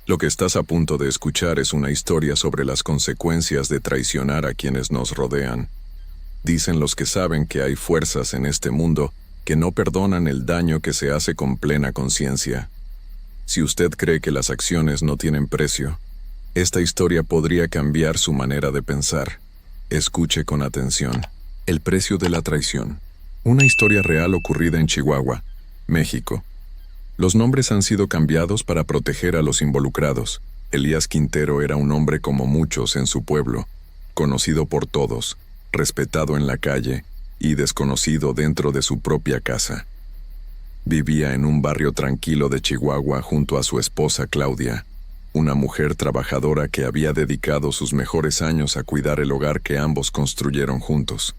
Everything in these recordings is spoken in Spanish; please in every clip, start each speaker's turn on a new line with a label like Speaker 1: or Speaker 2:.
Speaker 1: Lo que estás a punto de escuchar es una historia sobre las consecuencias de traicionar a quienes nos rodean. Dicen los que saben que hay fuerzas en este mundo que no perdonan el daño que se hace con plena conciencia. Si usted cree que las acciones no tienen precio, esta historia podría cambiar su manera de pensar. Escuche con atención. El precio de la traición. Una historia real ocurrida en Chihuahua, México. Los nombres han sido cambiados para proteger a los involucrados. Elías Quintero era un hombre como muchos en su pueblo, conocido por todos, respetado en la calle y desconocido dentro de su propia casa. Vivía en un barrio tranquilo de Chihuahua junto a su esposa Claudia, una mujer trabajadora que había dedicado sus mejores años a cuidar el hogar que ambos construyeron juntos.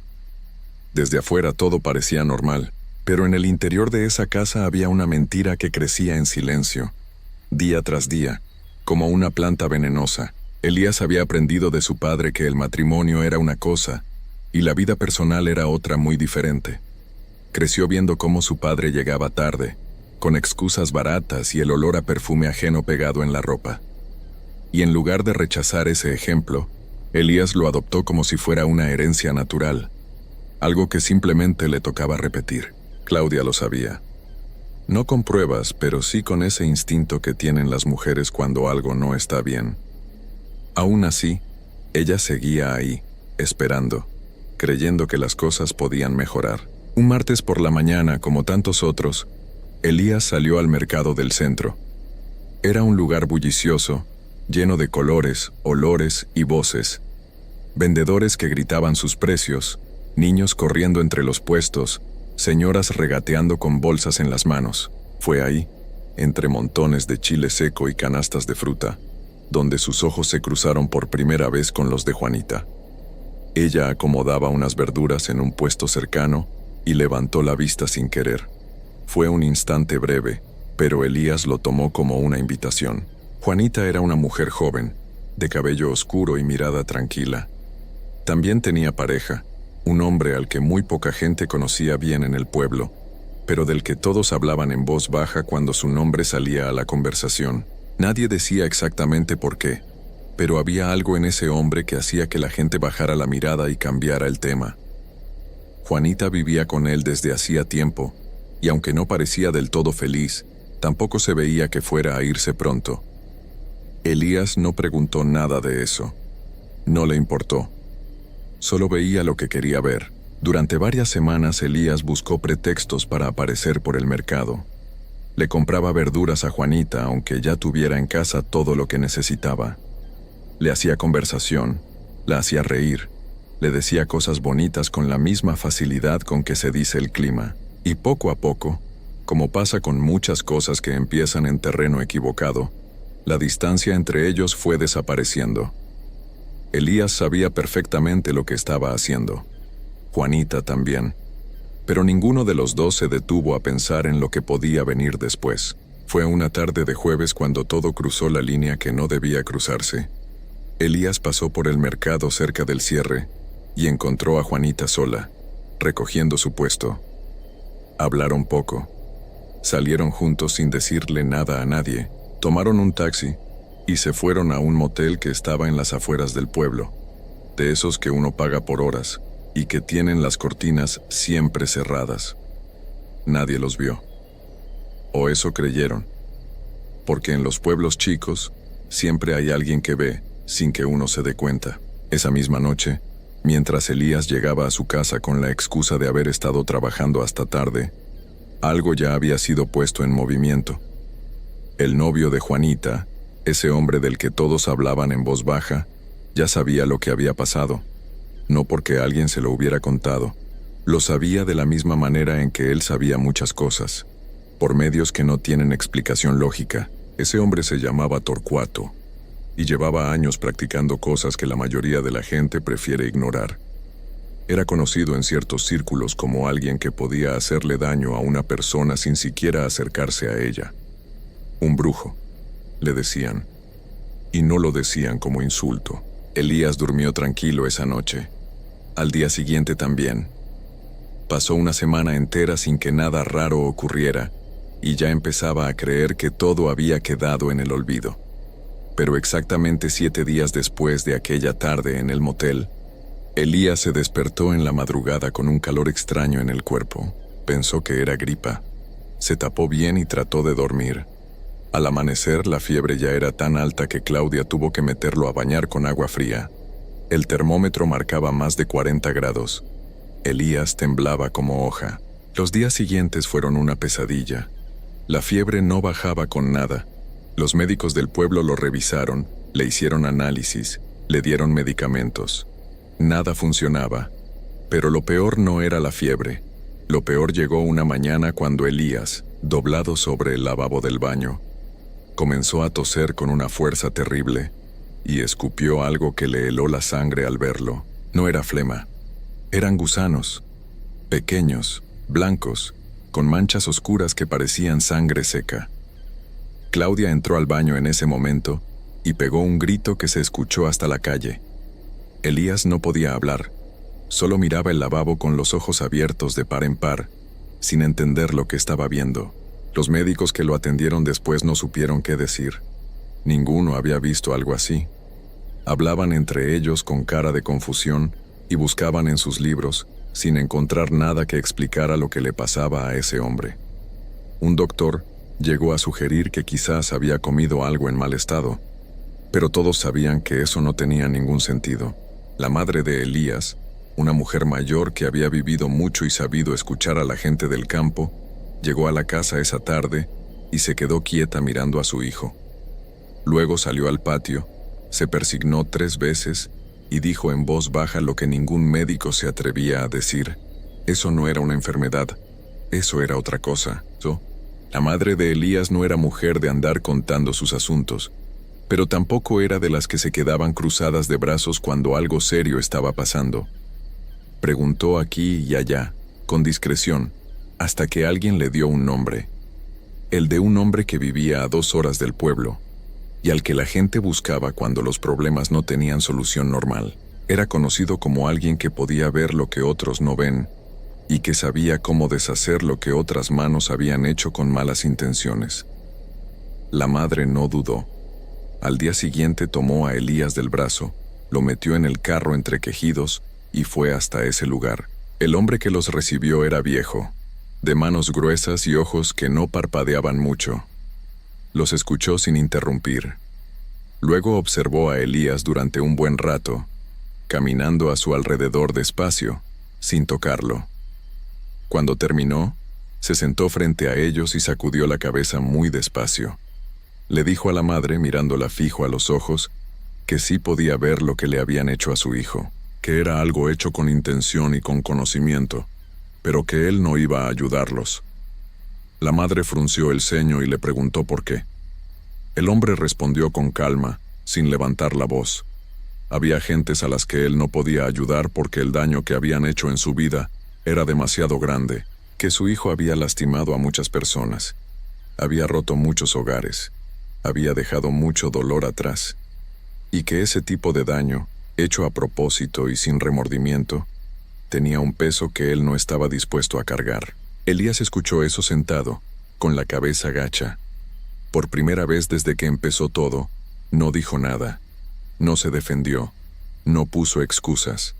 Speaker 1: Desde afuera todo parecía normal, pero en el interior de esa casa había una mentira que crecía en silencio, día tras día, como una planta venenosa. Elías había aprendido de su padre que el matrimonio era una cosa y la vida personal era otra muy diferente. Creció viendo cómo su padre llegaba tarde, con excusas baratas y el olor a perfume ajeno pegado en la ropa. Y en lugar de rechazar ese ejemplo, Elías lo adoptó como si fuera una herencia natural, algo que simplemente le tocaba repetir. Claudia lo sabía. No con pruebas, pero sí con ese instinto que tienen las mujeres cuando algo no está bien. Aún así, ella seguía ahí, esperando, creyendo que las cosas podían mejorar. Un martes por la mañana, como tantos otros, Elías salió al mercado del centro. Era un lugar bullicioso, lleno de colores, olores y voces. Vendedores que gritaban sus precios, niños corriendo entre los puestos, señoras regateando con bolsas en las manos. Fue ahí, entre montones de chile seco y canastas de fruta, donde sus ojos se cruzaron por primera vez con los de Juanita. Ella acomodaba unas verduras en un puesto cercano y levantó la vista sin querer. Fue un instante breve, pero Elías lo tomó como una invitación. Juanita era una mujer joven, de cabello oscuro y mirada tranquila. También tenía pareja, un hombre al que muy poca gente conocía bien en el pueblo, pero del que todos hablaban en voz baja cuando su nombre salía a la conversación. Nadie decía exactamente por qué, pero había algo en ese hombre que hacía que la gente bajara la mirada y cambiara el tema. Juanita vivía con él desde hacía tiempo, y aunque no parecía del todo feliz, tampoco se veía que fuera a irse pronto. Elías no preguntó nada de eso. No le importó. Solo veía lo que quería ver. Durante varias semanas Elías buscó pretextos para aparecer por el mercado. Le compraba verduras a Juanita aunque ya tuviera en casa todo lo que necesitaba. Le hacía conversación, la hacía reír, le decía cosas bonitas con la misma facilidad con que se dice el clima. Y poco a poco, como pasa con muchas cosas que empiezan en terreno equivocado, la distancia entre ellos fue desapareciendo. Elías sabía perfectamente lo que estaba haciendo. Juanita también. Pero ninguno de los dos se detuvo a pensar en lo que podía venir después. Fue una tarde de jueves cuando todo cruzó la línea que no debía cruzarse. Elías pasó por el mercado cerca del cierre y encontró a Juanita sola, recogiendo su puesto. Hablaron poco. Salieron juntos sin decirle nada a nadie. Tomaron un taxi y se fueron a un motel que estaba en las afueras del pueblo, de esos que uno paga por horas y que tienen las cortinas siempre cerradas. Nadie los vio. O eso creyeron. Porque en los pueblos chicos siempre hay alguien que ve sin que uno se dé cuenta. Esa misma noche, mientras Elías llegaba a su casa con la excusa de haber estado trabajando hasta tarde, algo ya había sido puesto en movimiento. El novio de Juanita, ese hombre del que todos hablaban en voz baja, ya sabía lo que había pasado. No porque alguien se lo hubiera contado. Lo sabía de la misma manera en que él sabía muchas cosas, por medios que no tienen explicación lógica. Ese hombre se llamaba Torcuato, y llevaba años practicando cosas que la mayoría de la gente prefiere ignorar. Era conocido en ciertos círculos como alguien que podía hacerle daño a una persona sin siquiera acercarse a ella. Un brujo, le decían. Y no lo decían como insulto. Elías durmió tranquilo esa noche. Al día siguiente también. Pasó una semana entera sin que nada raro ocurriera, y ya empezaba a creer que todo había quedado en el olvido. Pero exactamente 7 días después de aquella tarde en el motel, Elías se despertó en la madrugada con un calor extraño en el cuerpo. Pensó que era gripa. Se tapó bien y trató de dormir. Al amanecer, la fiebre ya era tan alta que Claudia tuvo que meterlo a bañar con agua fría. El termómetro marcaba más de 40 grados. Elías temblaba como hoja. Los días siguientes fueron una pesadilla. La fiebre no bajaba con nada. Los médicos del pueblo lo revisaron, le hicieron análisis, le dieron medicamentos. Nada funcionaba. Pero lo peor no era la fiebre. Lo peor llegó una mañana cuando Elías, doblado sobre el lavabo del baño, comenzó a toser con una fuerza terrible y escupió algo que le heló la sangre al verlo. No era flema. Eran gusanos, pequeños, blancos, con manchas oscuras que parecían sangre seca. Claudia entró al baño en ese momento y pegó un grito que se escuchó hasta la calle. Elías no podía hablar, solo miraba el lavabo con los ojos abiertos de par en par, sin entender lo que estaba viendo. Los médicos que lo atendieron después no supieron qué decir. Ninguno había visto algo así. Hablaban entre ellos con cara de confusión y buscaban en sus libros, sin encontrar nada que explicara lo que le pasaba a ese hombre. Un doctor llegó a sugerir que quizás había comido algo en mal estado, pero todos sabían que eso no tenía ningún sentido. La madre de Elías, una mujer mayor que había vivido mucho y sabido escuchar a la gente del campo, llegó a la casa esa tarde y se quedó quieta mirando a su hijo. Luego salió al patio, se persignó 3 veces y dijo en voz baja lo que ningún médico se atrevía a decir. Eso no era una enfermedad, eso era otra cosa. La madre de Elías no era mujer de andar contando sus asuntos, pero tampoco era de las que se quedaban cruzadas de brazos cuando algo serio estaba pasando. Preguntó aquí y allá, con discreción, hasta que alguien le dio un nombre. El de un hombre que vivía a 2 horas del pueblo, y al que la gente buscaba cuando los problemas no tenían solución normal. Era conocido como alguien que podía ver lo que otros no ven, y que sabía cómo deshacer lo que otras manos habían hecho con malas intenciones. La madre no dudó. Al día siguiente tomó a Elías del brazo, lo metió en el carro entre quejidos y fue hasta ese lugar. El hombre que los recibió era viejo, de manos gruesas y ojos que no parpadeaban mucho. Los escuchó sin interrumpir. Luego observó a Elías durante un buen rato, caminando a su alrededor despacio, sin tocarlo. Cuando terminó, se sentó frente a ellos y sacudió la cabeza muy despacio. Le dijo a la madre, mirándola fijo a los ojos, que sí podía ver lo que le habían hecho a su hijo, que era algo hecho con intención y con conocimiento, pero que él no iba a ayudarlos. La madre frunció el ceño y le preguntó por qué. El hombre respondió con calma, sin levantar la voz. Había gentes a las que él no podía ayudar porque el daño que habían hecho en su vida era demasiado grande, que su hijo había lastimado a muchas personas, había roto muchos hogares, había dejado mucho dolor atrás, y que ese tipo de daño, hecho a propósito y sin remordimiento, tenía un peso que él no estaba dispuesto a cargar. Elías escuchó eso sentado, con la cabeza gacha. Por primera vez desde que empezó todo, no dijo nada, no se defendió, no puso excusas.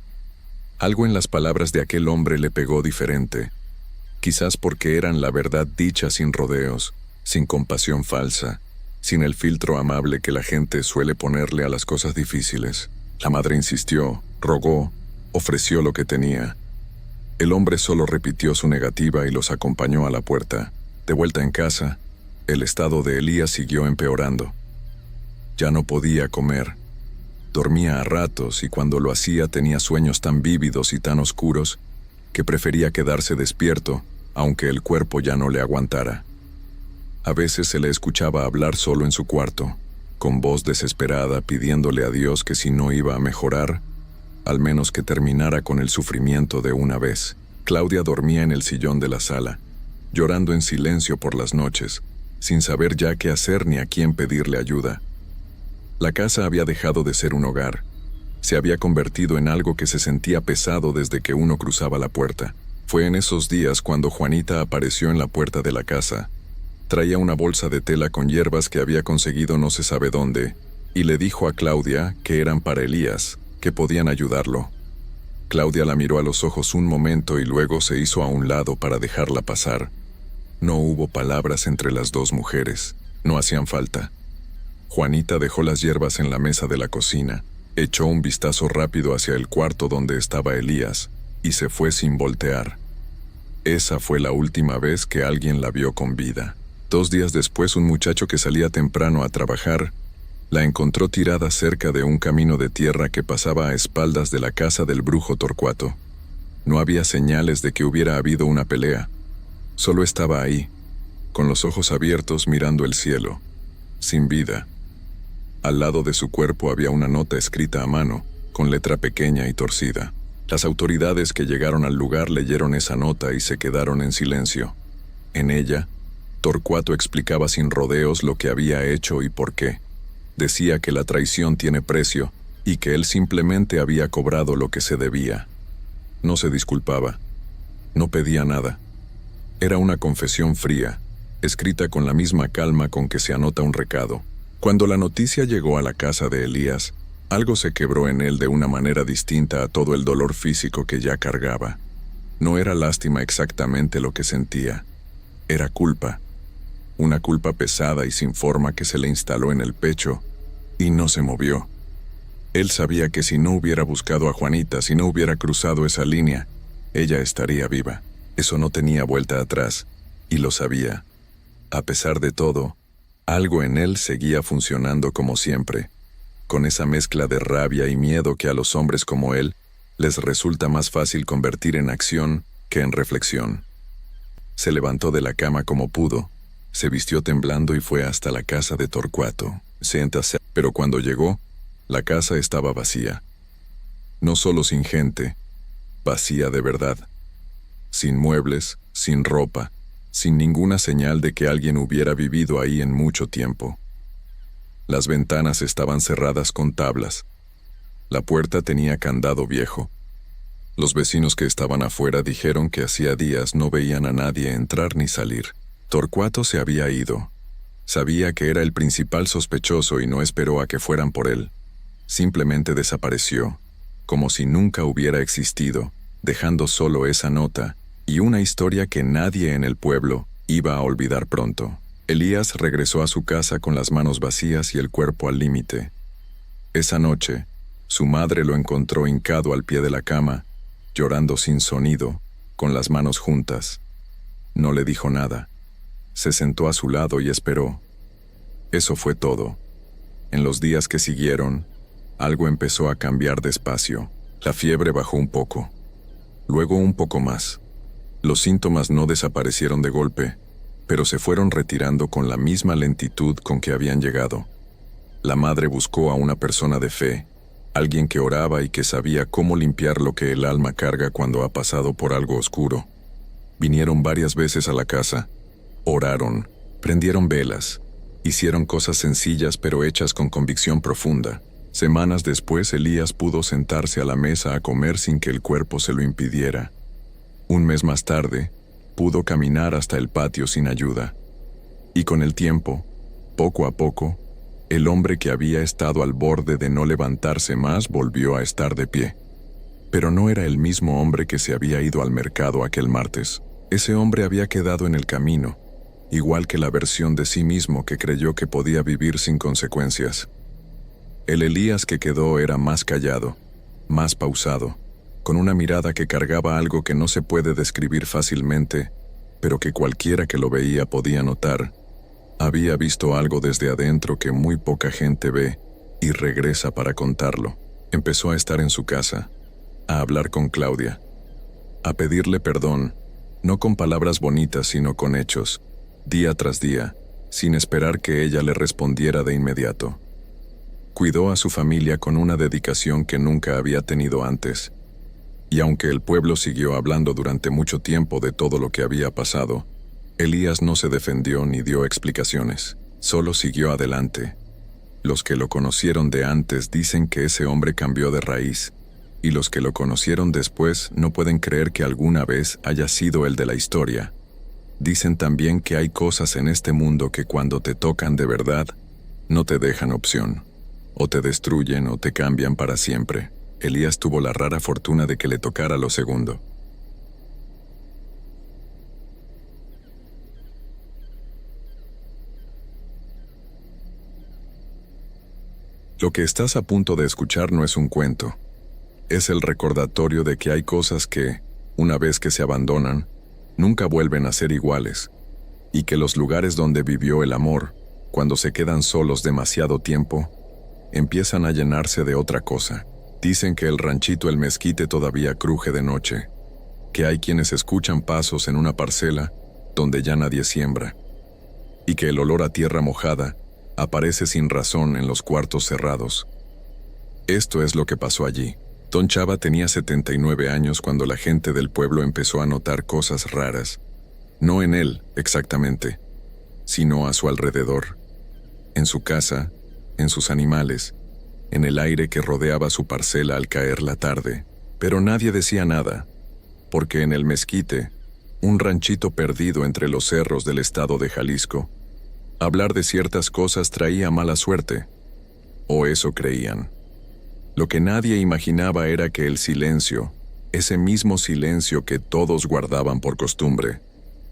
Speaker 1: Algo en las palabras de aquel hombre le pegó diferente, quizás porque eran la verdad dicha sin rodeos, sin compasión falsa, sin el filtro amable que la gente suele ponerle a las cosas difíciles. La madre insistió, rogó, ofreció lo que tenía. El hombre solo repitió su negativa y los acompañó a la puerta. De vuelta en casa, el estado de Elías siguió empeorando. Ya no podía comer. Dormía a ratos y cuando lo hacía tenía sueños tan vívidos y tan oscuros que prefería quedarse despierto, aunque el cuerpo ya no le aguantara. A veces se le escuchaba hablar solo en su cuarto, con voz desesperada pidiéndole a Dios que si no iba a mejorar, al menos que terminara con el sufrimiento de una vez. Claudia dormía en el sillón de la sala, llorando en silencio por las noches, sin saber ya qué hacer ni a quién pedirle ayuda. La casa había dejado de ser un hogar. Se había convertido en algo que se sentía pesado desde que uno cruzaba la puerta. Fue en esos días cuando Juanita apareció en la puerta de la casa. Traía una bolsa de tela con hierbas que había conseguido no se sabe dónde, y le dijo a Claudia que eran para Elías, que podían ayudarlo. Claudia la miró a los ojos un momento y luego se hizo a un lado para dejarla pasar. No hubo palabras entre las dos mujeres, no hacían falta. Juanita dejó las hierbas en la mesa de la cocina, echó un vistazo rápido hacia el cuarto donde estaba Elías, y se fue sin voltear. Esa fue la última vez que alguien la vio con vida. 2 días después, un muchacho que salía temprano a trabajar la encontró tirada cerca de un camino de tierra que pasaba a espaldas de la casa del brujo Torcuato. No había señales de que hubiera habido una pelea. Solo estaba ahí, con los ojos abiertos mirando el cielo, sin vida. Al lado de su cuerpo había una nota escrita a mano, con letra pequeña y torcida. Las autoridades que llegaron al lugar leyeron esa nota y se quedaron en silencio. En ella, Torcuato explicaba sin rodeos lo que había hecho y por qué. Decía que la traición tiene precio y que él simplemente había cobrado lo que se debía. No se disculpaba. No pedía nada. Era una confesión fría, escrita con la misma calma con que se anota un recado. Cuando la noticia llegó a la casa de Elías, algo se quebró en él de una manera distinta a todo el dolor físico que ya cargaba. No era lástima exactamente lo que sentía. Era culpa. Una culpa pesada y sin forma que se le instaló en el pecho, y no se movió. Él sabía que si no hubiera buscado a Juanita, si no hubiera cruzado esa línea, ella estaría viva. Eso no tenía vuelta atrás, y lo sabía. A pesar de todo, algo en él seguía funcionando como siempre, con esa mezcla de rabia y miedo que a los hombres como él les resulta más fácil convertir en acción que en reflexión. Se levantó de la cama como pudo, se vistió temblando y fue hasta la casa de Torcuato. Pero cuando llegó, la casa estaba vacía. No solo sin gente, vacía de verdad. Sin muebles, sin ropa, sin ninguna señal de que alguien hubiera vivido ahí en mucho tiempo. Las ventanas estaban cerradas con tablas. La puerta tenía candado viejo. Los vecinos que estaban afuera dijeron que hacía días no veían a nadie entrar ni salir. Torcuato se había ido. Sabía que era el principal sospechoso y no esperó a que fueran por él. Simplemente desapareció, como si nunca hubiera existido, dejando solo esa nota y una historia que nadie en el pueblo iba a olvidar pronto. Elías regresó a su casa con las manos vacías y el cuerpo al límite. Esa noche, su madre lo encontró hincado al pie de la cama, llorando sin sonido, con las manos juntas. No le dijo nada. Se sentó a su lado y esperó. Eso fue todo. En los días que siguieron, algo empezó a cambiar despacio. La fiebre bajó un poco. Luego un poco más. Los síntomas no desaparecieron de golpe, pero se fueron retirando con la misma lentitud con que habían llegado. La madre buscó a una persona de fe, alguien que oraba y que sabía cómo limpiar lo que el alma carga cuando ha pasado por algo oscuro. Vinieron varias veces a la casa. Oraron, prendieron velas, hicieron cosas sencillas pero hechas con convicción profunda. Semanas después, Elías pudo sentarse a la mesa a comer sin que el cuerpo se lo impidiera. Un mes más tarde, pudo caminar hasta el patio sin ayuda. Y con el tiempo, poco a poco, el hombre que había estado al borde de no levantarse más volvió a estar de pie. Pero no era el mismo hombre que se había ido al mercado aquel martes. Ese hombre había quedado en el camino, igual que la versión de sí mismo que creyó que podía vivir sin consecuencias. El Elías que quedó era más callado, más pausado, con una mirada que cargaba algo que no se puede describir fácilmente, pero que cualquiera que lo veía podía notar. Había visto algo desde adentro que muy poca gente ve y regresa para contarlo. Empezó a estar en su casa, a hablar con Claudia, a pedirle perdón, no con palabras bonitas sino con hechos, día tras día, sin esperar que ella le respondiera de inmediato. Cuidó a su familia con una dedicación que nunca había tenido antes. Y aunque el pueblo siguió hablando durante mucho tiempo de todo lo que había pasado, Elías no se defendió ni dio explicaciones, solo siguió adelante. Los que lo conocieron de antes dicen que ese hombre cambió de raíz, y los que lo conocieron después no pueden creer que alguna vez haya sido el de la historia. Dicen también que hay cosas en este mundo que cuando te tocan de verdad, no te dejan opción. O te destruyen o te cambian para siempre. Elías tuvo la rara fortuna de que le tocara lo segundo. Lo que estás a punto de escuchar no es un cuento. Es el recordatorio de que hay cosas que, una vez que se abandonan, nunca vuelven a ser iguales, y que los lugares donde vivió el amor, cuando se quedan solos demasiado tiempo, empiezan a llenarse de otra cosa. Dicen que el ranchito El Mezquite todavía cruje de noche, que hay quienes escuchan pasos en una parcela donde ya nadie siembra, y que el olor a tierra mojada aparece sin razón en los cuartos cerrados. Esto es lo que pasó allí. Don Chava tenía 79 años cuando la gente del pueblo empezó a notar cosas raras, no en él exactamente, sino a su alrededor, en su casa, en sus animales, en el aire que rodeaba su parcela al caer la tarde. Pero nadie decía nada, porque en El Mezquite, un ranchito perdido entre los cerros del estado de Jalisco, hablar de ciertas cosas traía mala suerte, o eso creían. Lo que nadie imaginaba era que el silencio, ese mismo silencio que todos guardaban por costumbre,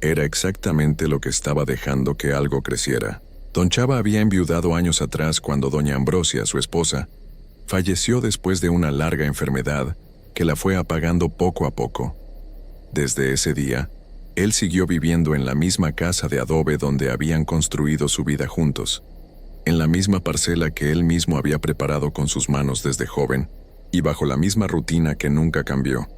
Speaker 1: era exactamente lo que estaba dejando que algo creciera. Don Chava había enviudado años atrás cuando doña Ambrosia, su esposa, falleció después de una larga enfermedad que la fue apagando poco a poco. Desde ese día, él siguió viviendo en la misma casa de adobe donde habían construido su vida juntos, en la misma parcela que él mismo había preparado con sus manos desde joven, y bajo la misma rutina que nunca cambió.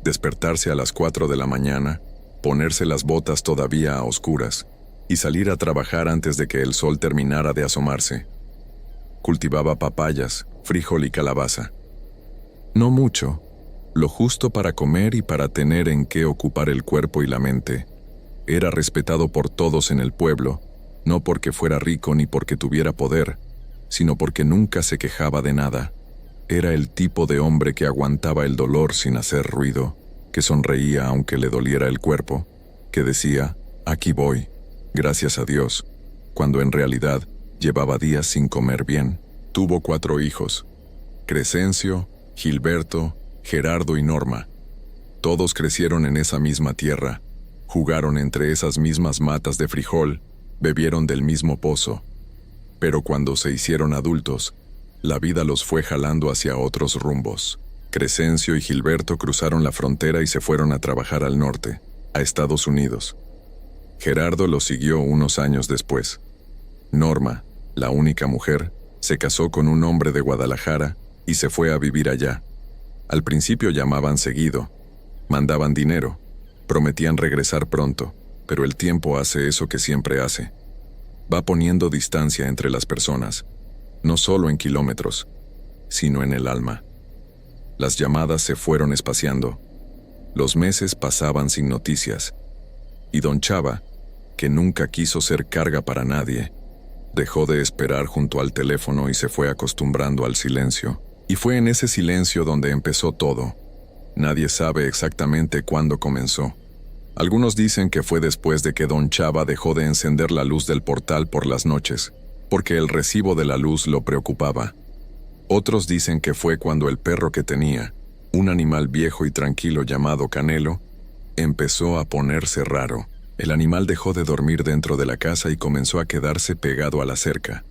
Speaker 1: Despertarse a las 4 de la mañana, ponerse las botas todavía a oscuras, y salir a trabajar antes de que el sol terminara de asomarse. Cultivaba papayas, frijol y calabaza. No mucho, lo justo para comer y para tener en qué ocupar el cuerpo y la mente. Era respetado por todos en el pueblo, no porque fuera rico ni porque tuviera poder, sino porque nunca se quejaba de nada. Era el tipo de hombre que aguantaba el dolor sin hacer ruido, que sonreía aunque le doliera el cuerpo, que decía, aquí voy, gracias a Dios, cuando en realidad llevaba días sin comer bien. Tuvo 4 hijos, Crescencio, Gilberto, Gerardo y Norma. Todos crecieron en esa misma tierra, jugaron entre esas mismas matas de frijol, bebieron del mismo pozo. Pero cuando se hicieron adultos, la vida los fue jalando hacia otros rumbos. Crescencio y Gilberto cruzaron la frontera y se fueron a trabajar al norte, a Estados Unidos. Gerardo los siguió unos años después. Norma, la única mujer, se casó con un hombre de Guadalajara y se fue a vivir allá. Al principio llamaban seguido, mandaban dinero, prometían regresar pronto, pero el tiempo hace eso que siempre hace. Va poniendo distancia entre las personas, no solo en kilómetros, sino en el alma. Las llamadas se fueron espaciando. Los meses pasaban sin noticias. Y don Chava, que nunca quiso ser carga para nadie, dejó de esperar junto al teléfono y se fue acostumbrando al silencio. Y fue en ese silencio donde empezó todo. Nadie sabe exactamente cuándo comenzó. Algunos dicen que fue después de que don Chava dejó de encender la luz del portal por las noches, porque el recibo de la luz lo preocupaba. Otros dicen que fue cuando el perro que tenía, un animal viejo y tranquilo llamado Canelo, empezó a ponerse raro. El animal dejó de dormir dentro de la casa y comenzó a quedarse pegado a la cerca,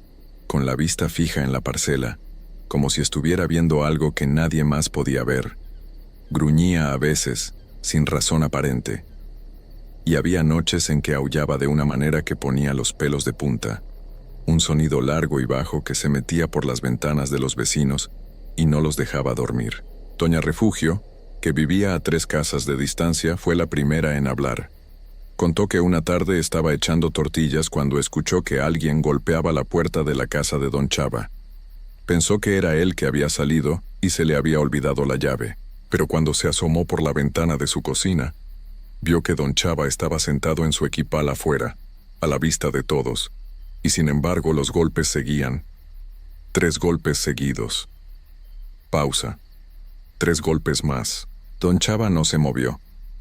Speaker 1: con la vista fija en la parcela, como si estuviera viendo algo que nadie más podía ver. Gruñía a veces, sin razón aparente. Y había noches en que aullaba de una manera que ponía los pelos de punta, un sonido largo y bajo que se metía por las ventanas de los vecinos y no los dejaba dormir. Doña Refugio, que vivía a 3 casas de distancia, fue la primera en hablar. Contó que una tarde estaba echando tortillas cuando escuchó que alguien golpeaba la puerta de la casa de don Chava. Pensó que era él que había salido y se le había olvidado la llave, pero cuando se asomó por la ventana de su cocina, vio que don Chava estaba sentado en su equipal afuera, a la vista de todos, y sin embargo los golpes seguían. 3 golpes seguidos. Pausa. 3 golpes más. Don Chava no se movió,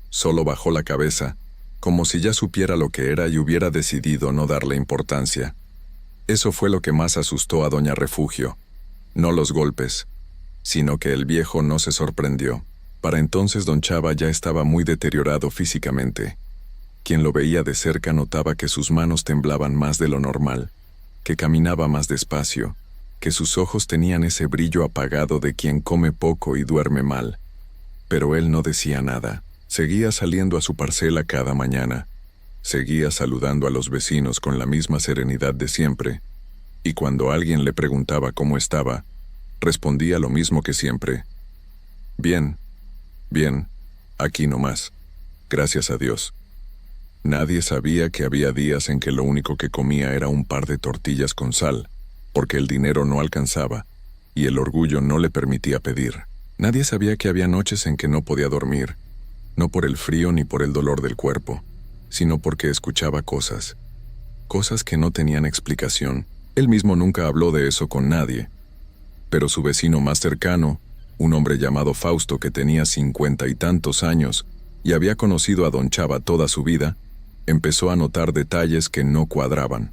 Speaker 1: solo bajó la cabeza, como si ya supiera lo que era y hubiera decidido no darle importancia. Eso fue lo que más asustó a doña Refugio, no los golpes, sino que el viejo no se sorprendió. Para entonces don Chava ya estaba muy deteriorado físicamente. Quien lo veía de cerca notaba que sus manos temblaban más de lo normal, que caminaba más despacio, que sus ojos tenían ese brillo apagado de quien come poco y duerme mal. Pero él no decía nada. Seguía saliendo a su parcela cada mañana. Seguía saludando a los vecinos con la misma serenidad de siempre. Y cuando alguien le preguntaba cómo estaba, respondía lo mismo que siempre. Bien, bien, aquí nomás. Gracias a Dios. Nadie sabía que había días en que lo único que comía era un par de tortillas con sal, porque el dinero no alcanzaba, y el orgullo no le permitía pedir. Nadie sabía que había noches en que no podía dormir, no por el frío ni por el dolor del cuerpo, sino porque escuchaba cosas que no tenían explicación. Él mismo nunca habló de eso con nadie, pero su vecino más cercano, un hombre llamado Fausto que tenía 50 y tantos años y había conocido a don Chava toda su vida, empezó a notar detalles que no cuadraban.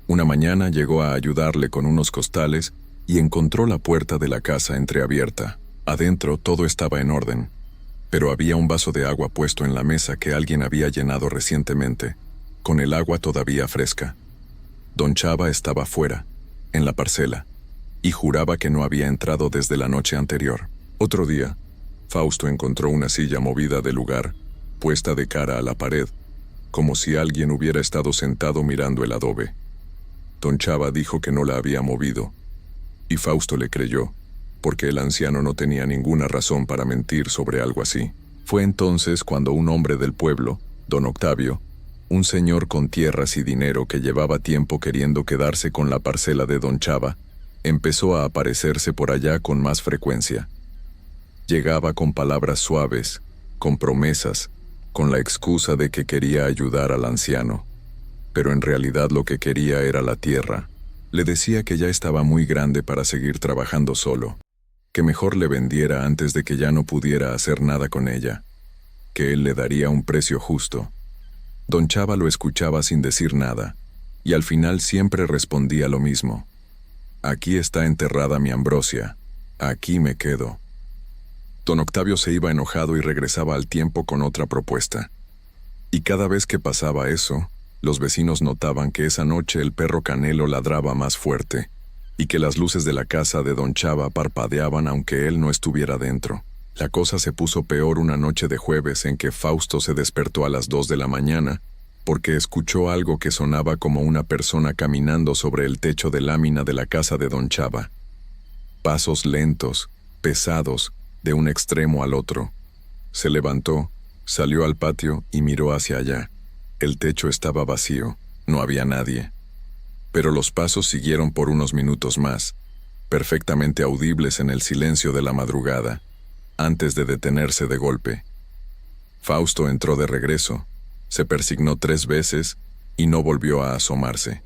Speaker 1: Una mañana llegó a ayudarle con unos costales y encontró la puerta de la casa entreabierta. Adentro todo estaba en orden, pero había un vaso de agua puesto en la mesa que alguien había llenado recientemente, con el agua todavía fresca. Don Chava estaba fuera, en la parcela, y juraba que no había entrado desde la noche anterior. Otro día, Fausto encontró una silla movida del lugar, puesta de cara a la pared, como si alguien hubiera estado sentado mirando el adobe. Don Chava dijo que no la había movido, y Fausto le creyó, porque el anciano no tenía ninguna razón para mentir sobre algo así. Fue entonces cuando un hombre del pueblo, don Octavio, un señor con tierras y dinero que llevaba tiempo queriendo quedarse con la parcela de don Chava, empezó a aparecerse por allá con más frecuencia. Llegaba con palabras suaves, con promesas, con la excusa de que quería ayudar al anciano. Pero en realidad lo que quería era la tierra. Le decía que ya estaba muy grande para seguir trabajando solo, que mejor le vendiera antes de que ya no pudiera hacer nada con ella, que él le daría un precio justo. Don Chava lo escuchaba sin decir nada, y al final siempre respondía lo mismo. Aquí está enterrada mi Ambrosia, aquí me quedo. Don Octavio se iba enojado y regresaba al tiempo con otra propuesta. Y cada vez que pasaba eso, los vecinos notaban que esa noche el perro Canelo ladraba más fuerte, y que las luces de la casa de don Chava parpadeaban aunque él no estuviera dentro. La cosa se puso peor una noche de jueves en que Fausto se despertó a las 2 de la mañana, porque escuchó algo que sonaba como una persona caminando sobre el techo de lámina de la casa de don Chava. Pasos lentos, pesados, de un extremo al otro. Se levantó, salió al patio y miró hacia allá. El techo estaba vacío, no había nadie. Pero los pasos siguieron por unos minutos más, perfectamente audibles en el silencio de la madrugada, antes de detenerse de golpe. Fausto entró de regreso, se persignó 3 veces y no volvió a asomarse.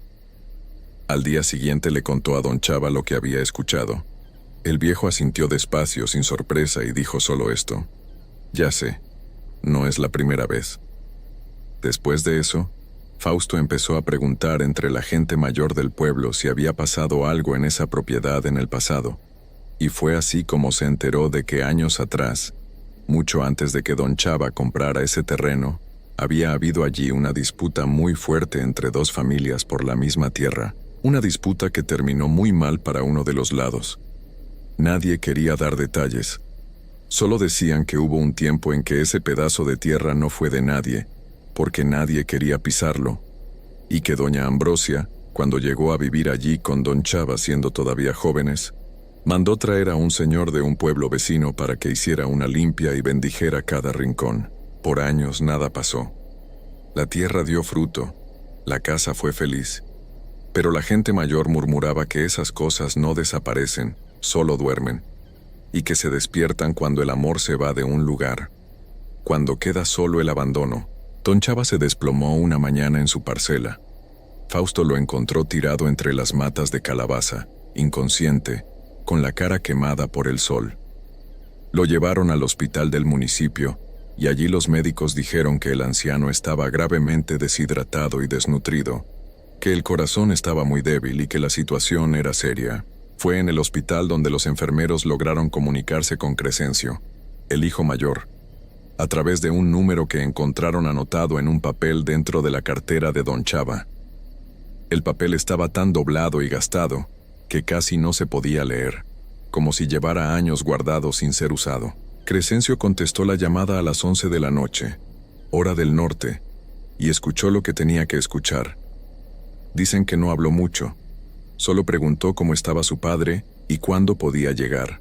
Speaker 1: Al día siguiente le contó a don Chava lo que había escuchado. El viejo asintió despacio, sin sorpresa, y dijo solo esto: «Ya sé, no es la primera vez». Después de eso, Fausto empezó a preguntar entre la gente mayor del pueblo si había pasado algo en esa propiedad en el pasado, y fue así como se enteró de que años atrás, mucho antes de que don Chava comprara ese terreno, había habido allí una disputa muy fuerte entre 2 familias por la misma tierra, una disputa que terminó muy mal para uno de los lados. Nadie quería dar detalles. Solo decían que hubo un tiempo en que ese pedazo de tierra no fue de nadie, porque nadie quería pisarlo, y que doña Ambrosia, cuando llegó a vivir allí con don Chava siendo todavía jóvenes, mandó traer a un señor de un pueblo vecino para que hiciera una limpia y bendijera cada rincón. Por años nada pasó. La tierra dio fruto, la casa fue feliz, pero la gente mayor murmuraba que esas cosas no desaparecen, solo duermen, y que se despiertan cuando el amor se va de un lugar, cuando queda solo el abandono. Don Chava se desplomó una mañana en su parcela. Fausto lo encontró tirado entre las matas de calabaza, inconsciente, con la cara quemada por el sol. Lo llevaron al hospital del municipio, y allí los médicos dijeron que el anciano estaba gravemente deshidratado y desnutrido, que el corazón estaba muy débil y que la situación era seria. Fue en el hospital donde los enfermeros lograron comunicarse con Crescencio, el hijo mayor, a través de un número que encontraron anotado en un papel dentro de la cartera de don Chava. El papel estaba tan doblado y gastado que casi no se podía leer, como si llevara años guardado sin ser usado. Crescencio contestó la llamada a las 11 de la noche, hora del norte, y escuchó lo que tenía que escuchar. Dicen que no habló mucho, solo preguntó cómo estaba su padre y cuándo podía llegar.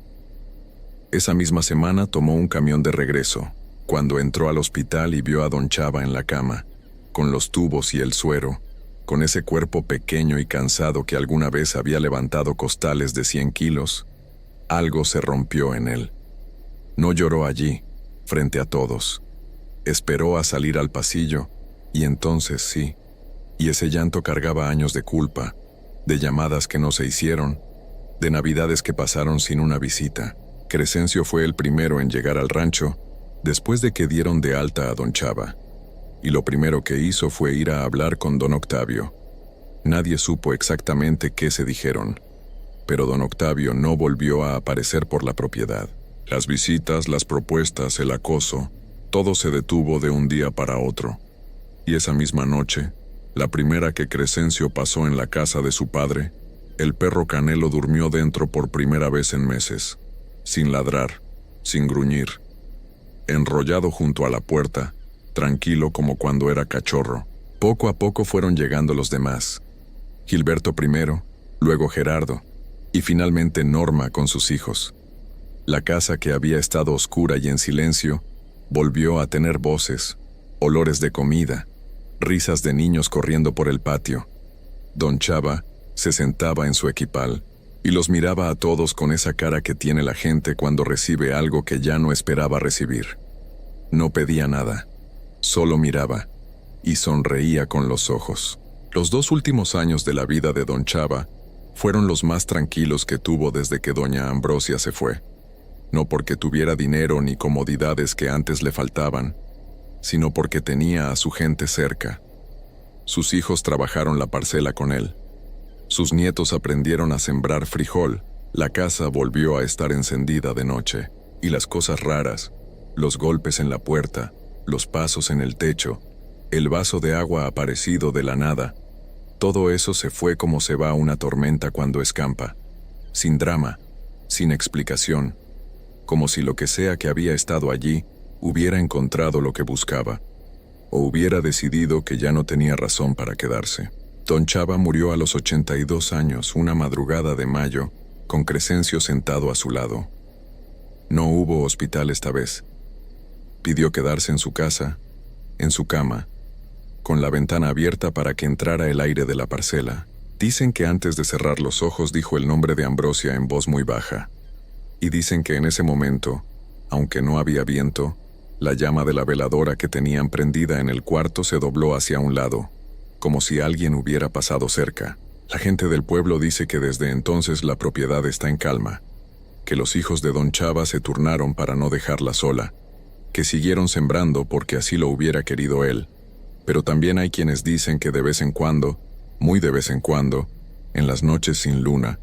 Speaker 1: Esa misma semana tomó un camión de regreso, cuando entró al hospital y vio a don Chava en la cama, con los tubos y el suero, con ese cuerpo pequeño y cansado que alguna vez había levantado costales de 100 kilos, algo se rompió en él. No lloró allí, frente a todos. Esperó a salir al pasillo, y entonces sí. Y ese llanto cargaba años de culpa, de llamadas que no se hicieron, de navidades que pasaron sin una visita. Crescencio fue el primero en llegar al rancho, después de que dieron de alta a don Chava. Y lo primero que hizo fue ir a hablar con don Octavio. Nadie supo exactamente qué se dijeron, pero don Octavio no volvió a aparecer por la propiedad. Las visitas, las propuestas, el acoso, todo se detuvo de un día para otro. Y esa misma noche, la primera que Crescencio pasó en la casa de su padre, el perro Canelo durmió dentro por primera vez en meses, sin ladrar, sin gruñir, enrollado junto a la puerta, tranquilo como cuando era cachorro. Poco a poco fueron llegando los demás. Gilberto primero, luego Gerardo, y finalmente Norma con sus hijos. La casa que había estado oscura y en silencio, volvió a tener voces, olores de comida, risas de niños corriendo por el patio. Don Chava se sentaba en su equipal y los miraba a todos con esa cara que tiene la gente cuando recibe algo que ya no esperaba recibir. No pedía nada, solo miraba y sonreía con los ojos. Los 2 últimos años de la vida de don Chava fueron los más tranquilos que tuvo desde que doña Ambrosia se fue. No porque tuviera dinero ni comodidades que antes le faltaban, sino porque tenía a su gente cerca. Sus hijos trabajaron la parcela con él. Sus nietos aprendieron a sembrar frijol. La casa volvió a estar encendida de noche, y las cosas raras, los golpes en la puerta, los pasos en el techo, el vaso de agua aparecido de la nada, todo eso se fue como se va una tormenta cuando escampa, sin drama, sin explicación, como si lo que sea que había estado allí hubiera encontrado lo que buscaba, o hubiera decidido que ya no tenía razón para quedarse. Don Chava murió a los 82 años, una madrugada de mayo, con Crescencio sentado a su lado. No hubo hospital esta vez. Pidió quedarse en su casa, en su cama, con la ventana abierta para que entrara el aire de la parcela. Dicen que antes de cerrar los ojos dijo el nombre de Ambrosia en voz muy baja. Y dicen que en ese momento, aunque no había viento, la llama de la veladora que tenían prendida en el cuarto se dobló hacia un lado, como si alguien hubiera pasado cerca. La gente del pueblo dice que desde entonces la propiedad está en calma, que los hijos de don Chava se turnaron para no dejarla sola, que siguieron sembrando porque así lo hubiera querido él. Pero también hay quienes dicen que de vez en cuando, muy de vez en cuando, en las noches sin luna,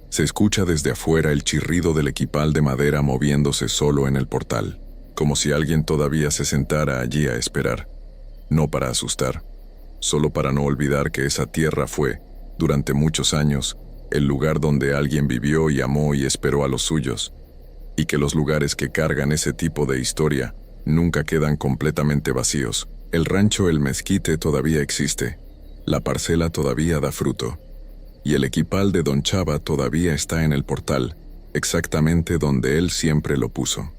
Speaker 1: se escucha desde afuera el chirrido del equipal de madera moviéndose solo en el portal, como si alguien todavía se sentara allí a esperar, no para asustar, solo para no olvidar que esa tierra fue, durante muchos años, el lugar donde alguien vivió y amó y esperó a los suyos, y que los lugares que cargan ese tipo de historia nunca quedan completamente vacíos. El rancho El Mezquite todavía existe, la parcela todavía da fruto, y el equipal de don Chava todavía está en el portal, exactamente donde él siempre lo puso.